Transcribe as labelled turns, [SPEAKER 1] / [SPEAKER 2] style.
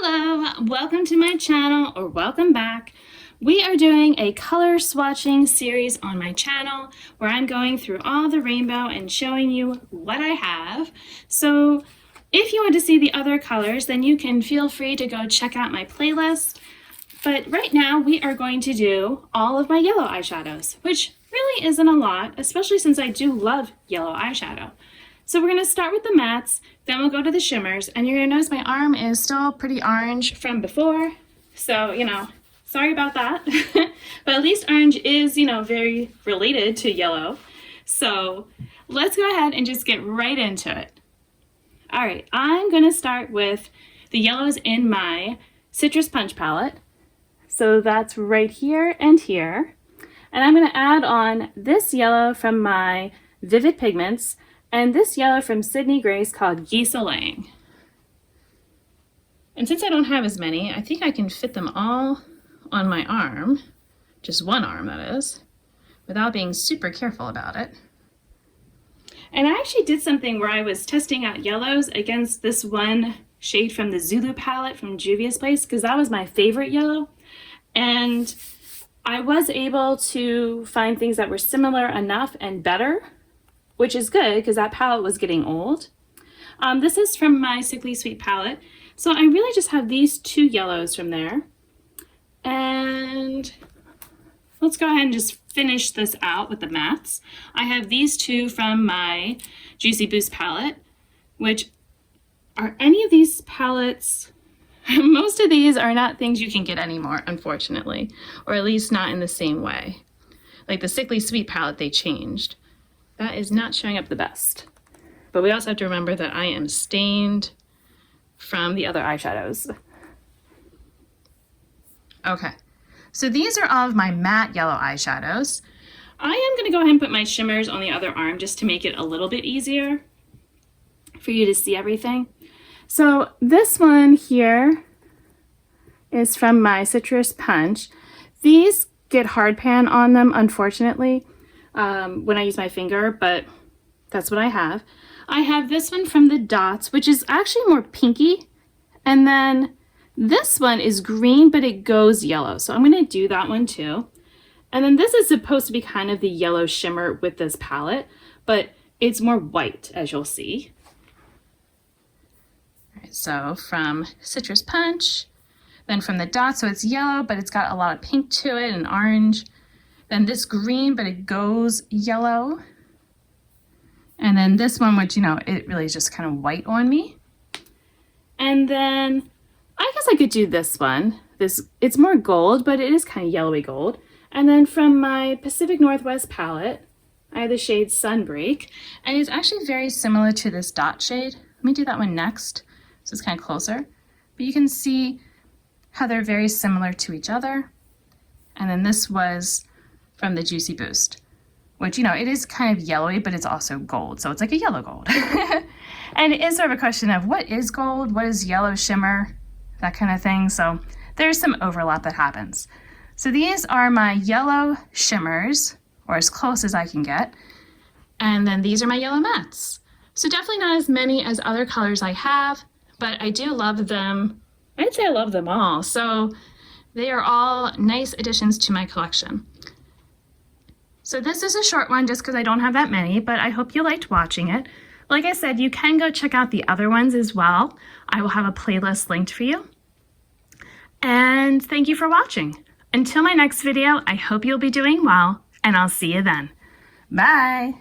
[SPEAKER 1] Hello, welcome to my channel, or welcome back. We are doing a color swatching series on my channel where I'm going through all the rainbow and showing you what I have. So if you want to see the other colors, then you can feel free to go check out my playlist. But right now we are going to do all of my yellow eyeshadows, which really isn't a lot, especially since I do love yellow eyeshadow. So we're going to start with the mattes, then we'll go to the shimmers, and you're going to notice my arm is still pretty orange from before. So, sorry about that. But at least orange is, very related to yellow. So let's go ahead and just get right into it. All right, I'm going to start with the yellows in my Citrus Punch palette. So that's right here and here. And I'm going to add on this yellow from my Vivid Pigments, and this yellow from Sydney Grace called Geese Lang. And since I don't have as many, I think I can fit them all on my arm, just one arm that is, without being super careful about it. And I actually did something where I was testing out yellows against this one shade from the Zulu palette from Juvia's Place, because that was my favorite yellow. And I was able to find things that were similar enough and better, which is good because that palette was getting old. This is from my Sickly Sweet palette. So I really just have these two yellows from there. And let's go ahead and just finish this out with the mattes. I have these two from my Juicy Boost palette, which are any of these palettes. Most of these are not things you can get anymore, unfortunately, or at least not in the same way. Like the Sickly Sweet palette, they changed. That is not showing up the best. But we also have to remember that I am stained from the other eyeshadows. Okay, so these are all of my matte yellow eyeshadows. I am gonna go ahead and put my shimmers on the other arm just to make it a little bit easier for you to see everything. So this one here is from my Citrus Punch. These get hard pan on them, unfortunately, when I use my finger, but that's what I have. I have this one from the Dots, which is actually more pinky. And then this one is green, but it goes yellow. So I'm gonna do that one too. And then this is supposed to be kind of the yellow shimmer with this palette, but it's more white, as you'll see. All right, so from Citrus Punch, then from the Dots, so it's yellow, but it's got a lot of pink to it and orange. Then this green, but it goes yellow. And then this one, which, it really is just kind of white on me. And then I guess I could do this one. It's more gold, but it is kind of yellowy gold. And then from my Pacific Northwest palette, I have the shade Sunbreak. And it's actually very similar to this Dot shade. Let me do that one next, so it's kind of closer. But you can see how they're very similar to each other. And then this was from the Juicy Boost, which, it is kind of yellowy, but it's also gold. So it's like a yellow gold. And it is sort of a question of what is gold, what is yellow shimmer, that kind of thing. So there's some overlap that happens. So these are my yellow shimmers, or as close as I can get. And then these are my yellow mattes. So definitely not as many as other colors I have, but I do love them. I'd say I love them all. So they are all nice additions to my collection. So this is a short one just because I don't have that many, but I hope you liked watching it. Like I said, you can go check out the other ones as well. I will have a playlist linked for you. And thank you for watching. Until my next video, I hope you'll be doing well, and I'll see you then. Bye!